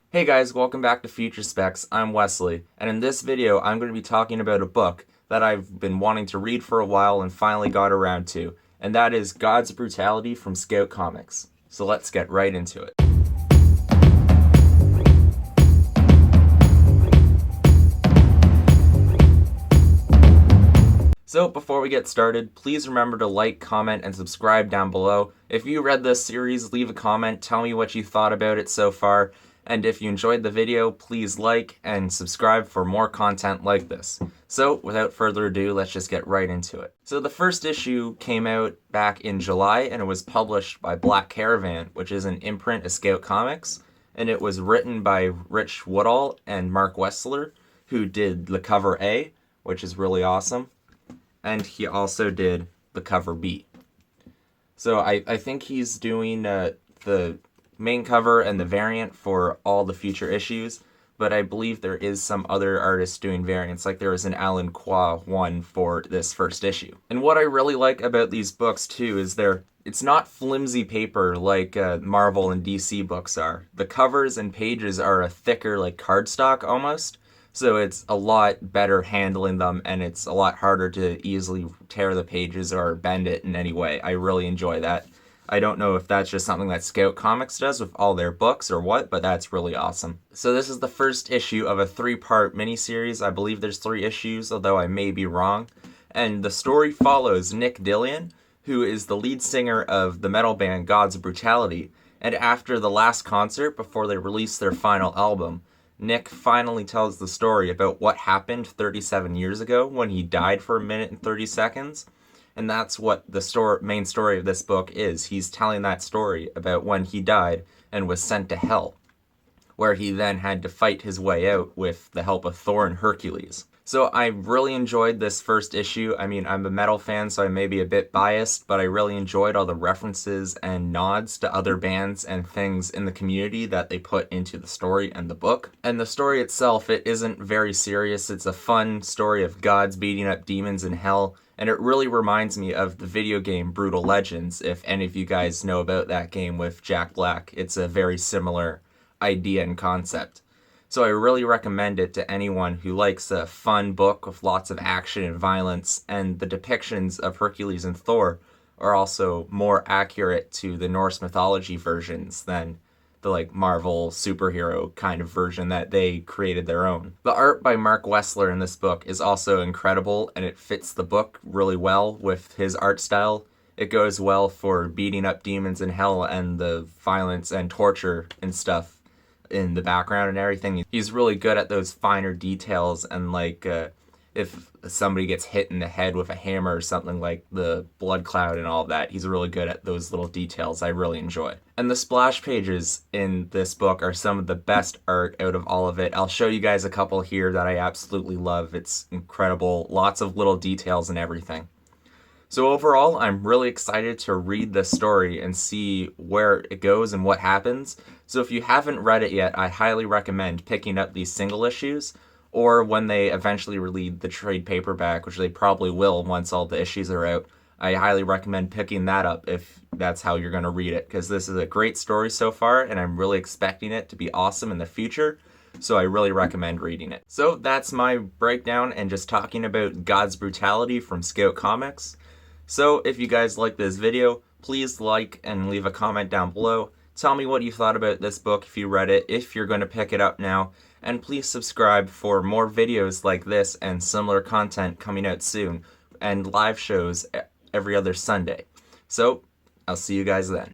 Hey guys, welcome back to Future Specs. I'm Wesley, and in this video I'm going to be talking about a book that I've been wanting to read for a while and finally got around to, and that is Gods of Brutality from Scout Comics. So let's get right into it. So before we get started, please remember to like, comment, and subscribe down below. If you read this series, leave a comment, tell me what you thought about it so far, and if you enjoyed the video, please like and subscribe for more content like this. So without further ado, let's just get right into it. So the first issue came out back in July, and it was published by Black Caravan, which is an imprint of Scout Comics, and it was written by Rich Woodall and Mark Wessler, who did the cover A, which is really awesome. And he also did the cover B. So I think he's doing the main cover and the variant for all the future issues, but I believe there is some other artists doing variants, like there was an Alan Qua one for this first issue. And what I really like about these books too is it's not flimsy paper like Marvel and DC books are. The covers and pages are a thicker, like cardstock almost. So it's a lot better handling them, and it's a lot harder to easily tear the pages or bend it in any way. I really enjoy that. I don't know if that's just something that Scout Comics does with all their books or what, but that's really awesome. So this is the first issue of a 3-part miniseries. I believe there's 3 issues, although I may be wrong. And the story follows Nick Dillion, who is the lead singer of the metal band Gods of Brutality. And after the last concert, before they released their final album, Nick finally tells the story about what happened 37 years ago when he died for 1 minute and 30 seconds. And that's what the main story of this book is. He's telling that story about when he died and was sent to hell, where he then had to fight his way out with the help of Thor and Hercules. So I really enjoyed this first issue. I mean, I'm a metal fan, so I may be a bit biased, but I really enjoyed all the references and nods to other bands and things in the community that they put into the story and the book. And the story itself, it isn't very serious. It's a fun story of gods beating up demons in hell, and it really reminds me of the video game Brutal Legends, if any of you guys know about that game with Jack Black. It's a very similar idea and concept. So I really recommend it to anyone who likes a fun book with lots of action and violence, and the depictions of Hercules and Thor are also more accurate to the Norse mythology versions than the Marvel superhero kind of version that they created their own. The art by Mark Wessler in this book is also incredible, and it fits the book really well with his art style. It goes well for beating up demons in hell and the violence and torture and stuff in the background and everything. He's really good at those finer details, and if somebody gets hit in the head with a hammer or something, like the blood cloud and all that, he's really good at those little details. I really enjoy. And the splash pages in this book are some of the best art out of all of it. I'll show you guys a couple here that I absolutely love. It's incredible. Lots of little details and everything. So overall, I'm really excited to read this story and see where it goes and what happens. So if you haven't read it yet, I highly recommend picking up these single issues, or when they eventually release the trade paperback, which they probably will once all the issues are out, I highly recommend picking that up if that's how you're going to read it, because this is a great story so far, and I'm really expecting it to be awesome in the future. So I really recommend reading it. So that's my breakdown and just talking about God's Brutality from Scout Comics. So if you guys like this video, please like and leave a comment down below. Tell me what you thought about this book if you read it, if you're going to pick it up now, and please subscribe for more videos like this and similar content coming out soon, and live shows every other Sunday. So I'll see you guys then.